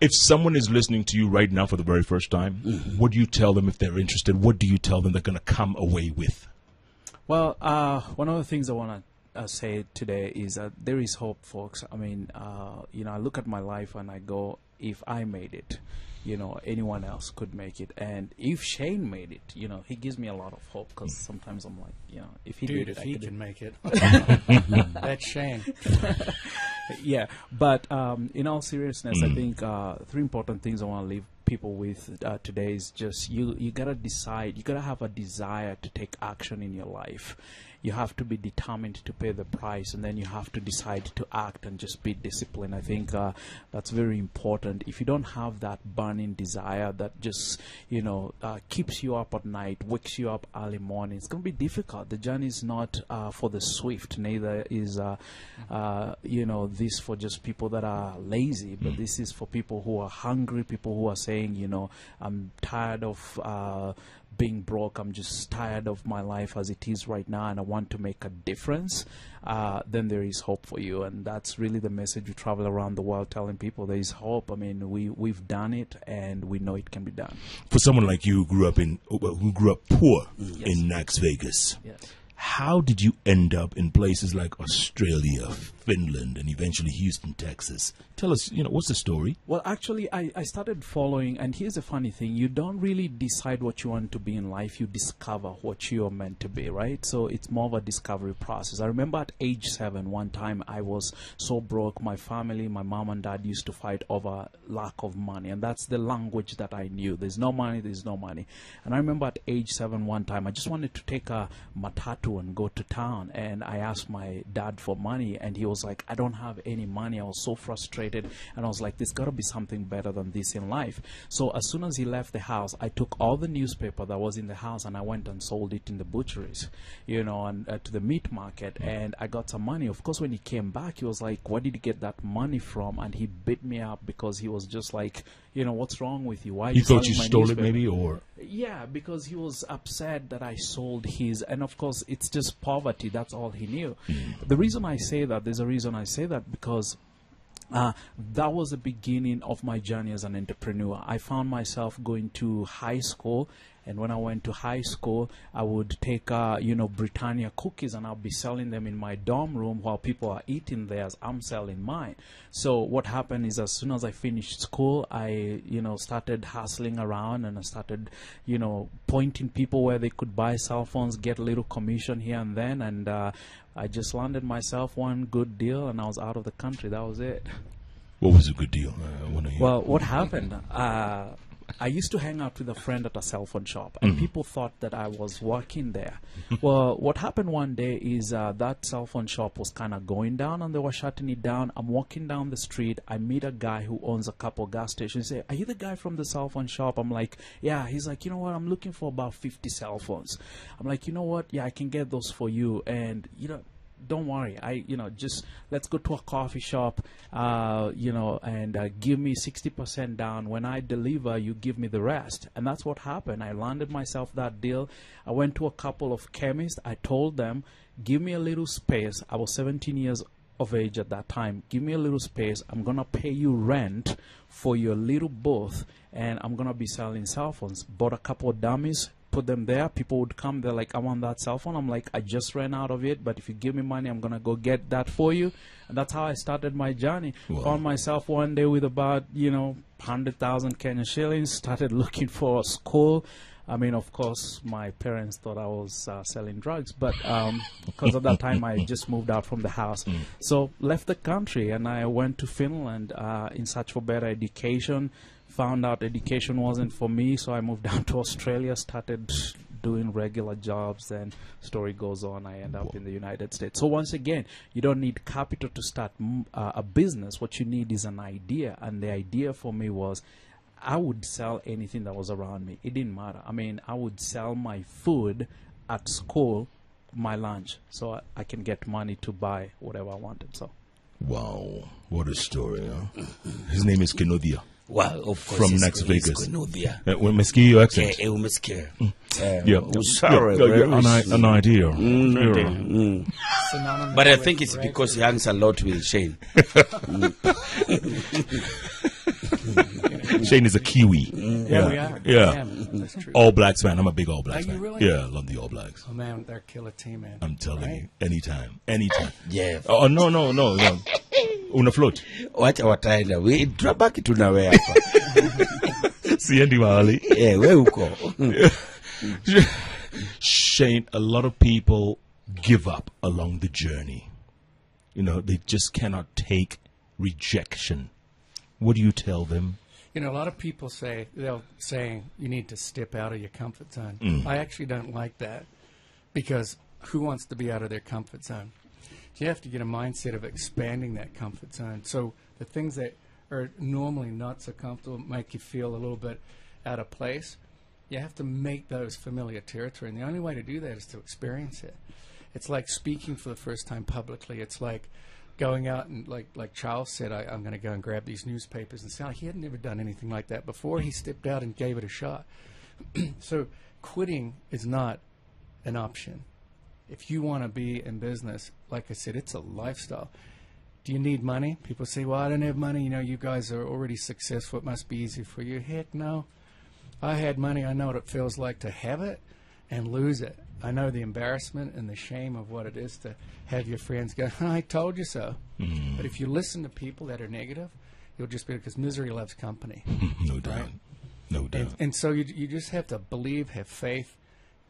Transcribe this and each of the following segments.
If someone is listening to you right now for the very first time, what do you tell them if they're interested? What do you tell them they're going to come away with? Well, one of the things I want to say today is that there is hope, folks. I mean, I look at my life and I go, if I made it, anyone else could make it. And if Shane made it, he gives me a lot of hope, because sometimes I'm like, if he did it, if he can make it. That's Shane. Yeah, but in all seriousness, I think 3 important things I want to leave people with today is just you gotta decide, you gotta have a desire to take action in your life. You have to be determined to pay the price, and then you have to decide to act and just be disciplined. I think that's very important. If you don't have that burning desire that just keeps you up at night, wakes you up early morning, it's going to be difficult. The journey is not for the swift, neither is this for just people that are lazy, but this is for people who are hungry, people who are saying, I'm tired of being broke, I'm just tired of my life as it is right now, and I want to make a difference. Then there is hope for you, and that's really the message we travel around the world telling people there is hope. I mean, we've done it, and we know it can be done. For someone like you who grew up poor in Las Vegas, how did you end up in places like Australia, Finland, and eventually Houston, Texas? Tell us, what's the story? Well, actually, I started following, and here's the funny thing. You don't really decide what you want to be in life. You discover what you are meant to be, right? So it's more of a discovery process. I remember at age 7, one time I was so broke. My family, my mom and dad used to fight over lack of money, and that's the language that I knew. There's no money, there's no money. And I remember at age 7 one time, I just wanted to take a matatu and go to town, and I asked my dad for money, and he was like, I don't have any money. I was so frustrated, and I was like, there's got to be something better than this in life. So as soon as he left the house, I took all the newspaper that was in the house, and I went and sold it in the butcheries, and to the meat market, and I got some money. Of course, when he came back, he was like, where did you get that money from? And he beat me up, because he was just like, what's wrong with you? Why are you thought you selling my stole newspaper? it maybe, or? Yeah, because he was upset that I sold his, and of course it's just poverty. That's all he knew. The reason I say that, there's a reason I say that, because that was the beginning of my journey as an entrepreneur. I found myself going to high school, and when I went to high school, I would take, Britannia cookies, and I'll be selling them in my dorm room while people are eating theirs. I'm selling mine. So what happened is, as soon as I finished school, I, started hustling around, and I started, pointing people where they could buy cell phones, get a little commission here and then, and I just landed myself one good deal, and I was out of the country. That was it. What was a good deal? I want to hear. Well, what happened? I used to hang out with a friend at a cell phone shop, and people thought that I was working there. Well, what happened one day is that cell phone shop was kind of going down, and they were shutting it down. I'm walking down the street. I meet a guy who owns a couple gas stations. He say, are you the guy from the cell phone shop? I'm like, yeah. He's like, you know what? I'm looking for about 50 cell phones. I'm like, you know what? Yeah, I can get those for you. And, don't worry. Just let's go to a coffee shop, and give me 60% down. When I deliver, you give me the rest. And that's what happened. I landed myself that deal. I went to a couple of chemists. I told them, give me a little space. I was 17 years of age at that time. Give me a little space. I'm going to pay you rent for your little booth, and I'm going to be selling cell phones. Bought a couple of dummies, put them there. People would come, they're like, I want that cell phone. I'm like, I just ran out of it, but if you give me money, I'm gonna go get that for you. And that's how I started my journey. Wow. Found myself one day with about 100,000 Kenya shillings. Started looking for a school. I mean, of course, my parents thought I was selling drugs, but because at that time I just moved out from the house. So left the country, and I went to Finland in search for better education. Found out education wasn't for me, so I moved down to Australia, started doing regular jobs, and story goes on. I end up in the United States. So once again, you don't need capital to start a business. What you need is an idea, and the idea for me was I would sell anything that was around me. It didn't matter. I mean, I would sell my food at school, my lunch, so I can get money to buy whatever I wanted. So, wow, what a story! Huh? His name is Kinuthia. Well, of course, from Las Vegas. Kinuthia. Umesikia your accent? Umesikia. Sorry, an idea. But I think it's because he hangs a lot with Shane. Shane is a Kiwi. Yeah, we are. Yeah. That's true. All Blacks fan. I'm a big All Blacks Are you fan. really? Yeah, I love the All Blacks. Oh man, they're a killer team, man. I'm telling Right? you, anytime, anytime. Yeah. Oh no. Una float. Wacha wataenda. We tunabaki tunawe hapa. Siendi mahali. We uko. Shane, a lot of people give up along the journey. You know, they just cannot take rejection. What do you tell them? You know, a lot of people they'll say you need to step out of your comfort zone. I actually don't like that because who wants to be out of their comfort zone? You have to get a mindset of expanding that comfort zone. So the things that are normally not so comfortable make you feel a little bit out of place. You have to make those familiar territory, and the only way to do that is to experience it. It's like speaking for the first time publicly. It's like going out and, like Charles said, I'm going to go and grab these newspapers and sound like he had never done anything like that before. He stepped out and gave it a shot. So quitting is not an option. If you want to be in business, like I said, it's a lifestyle. Do you need money? People say, well, I don't have money. You know, you guys are already successful. It must be easy for you. Heck no. I had money. I know what it feels like to have it and lose it. I know the embarrassment and the shame of what it is to have your friends go, I told you so. But if you listen to people that are negative, you'll just be, because misery loves company. No doubt. Right? No doubt. And so you just have to believe, have faith,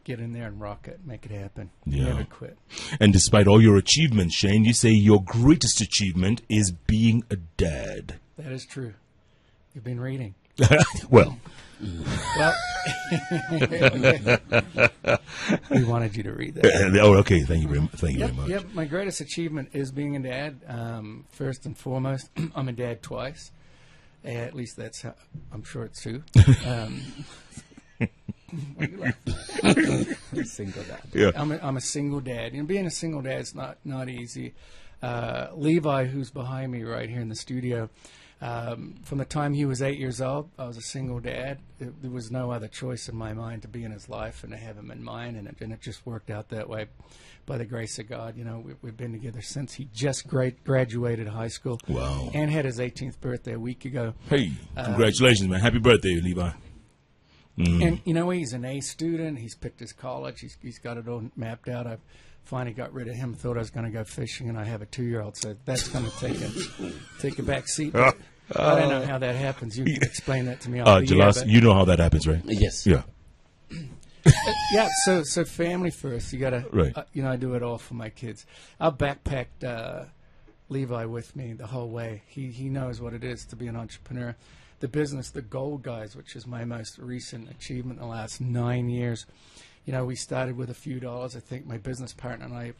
get in there and rock it, make it happen. Yeah. Never quit. And despite all your achievements, Shane, you say your greatest achievement is being a dad. That is true. You've been reading. Well, Well, we wanted you to read that. oh, okay. Thank you very much. Thank you very much. Yep, my greatest achievement is being a dad. First and foremost, I'm a dad twice. At least that's how, I'm sure it's true. Single dad. Yeah. I'm a single dad. And being a single dad is not easy. Levi, who's behind me right here in the studio, from the time he was 8 years old, I was a single dad. There was no other choice in my mind to be in his life and to have him in mine, and it just worked out that way by the grace of God. You know, we've been together since he just graduated high school. Wow. And had his 18th birthday a week ago. Hey, congratulations, man. Happy birthday, Levi. And, you know, he's an A student. He's picked his college. He's got it all mapped out. I've finally got rid of him. Thought I was going to go fishing, and I have a 2-year-old, so that's going to take a back seat. I don't know how that happens. You can explain that to me. Jalas, you know how that happens, right? Yes. Yeah. Yeah, so family first. You got to, Right. I do it all for my kids. I backpacked Levi with me the whole way. He knows what it is to be an entrepreneur. The business, the Gold Guys, which is my most recent achievement in the last 9 years. You know, we started with a few dollars. I think my business partner and I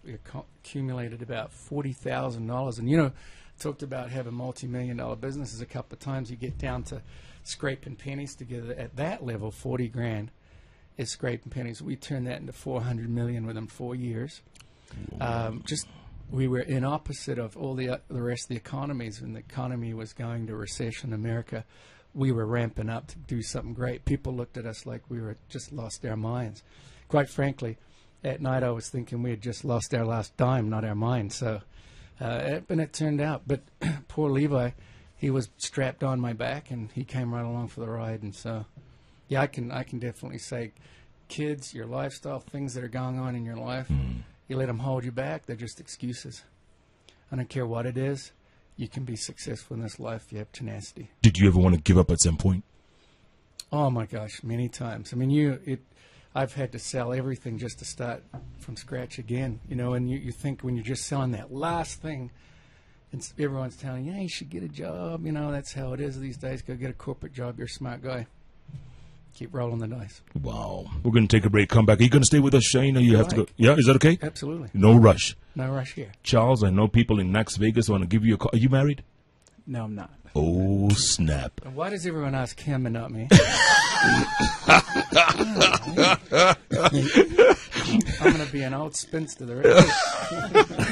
accumulated about $40,000. And, you know, talked about having multi-million-dollar businesses a couple of times. You get down to scraping pennies together. At that level, 40 grand is scraping pennies. We turned that into 400 million within 4 years. We were in opposite of all the rest of the economies. When the economy was going to recession in America, we were ramping up to do something great. People looked at us like we were just lost our minds. Quite frankly, at night I was thinking we had just lost our last dime, not our mind. So, and it turned out. But poor Levi, he was strapped on my back, and he came right along for the ride. And so, yeah, I can definitely say, kids, your lifestyle, things that are going on in your life, you let them hold you back. They're just excuses. I don't care what it is. You can be successful in this life if you have tenacity. Did you ever want to give up at some point? Oh my gosh, many times. I mean, I've had to sell everything just to start from scratch again. You know, and you think when you're just selling that last thing, and everyone's telling you, hey, you should get a job. You know, that's how it is these days. Go get a corporate job. You're a smart guy. Keep rolling the dice. Wow. We're going to take a break. Come back. Are you going to stay with us, Shane, or you have to go? Yeah, is that okay? Absolutely. No rush. No rush here. Charles, I know people in Las Vegas want to give you a call. Are you married? No, I'm not. Oh, snap. And why does everyone ask him and not me? I'm going to be an old spinster the rest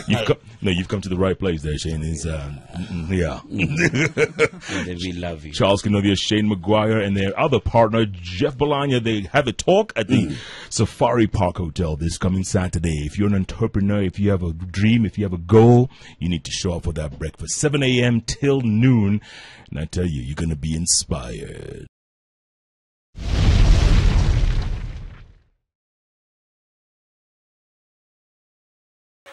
of You've come to the right place there, Shane. Is yeah. And we love you. Charles Kinuthia, Shane Maguire, and their other partner, Jeff Bologna. They have a talk at the Safari Park Hotel this coming Saturday. If you're an entrepreneur, if you have a dream, if you have a goal, you need to show up for that breakfast. 7 a.m. till noon. And I tell you, you're going to be inspired.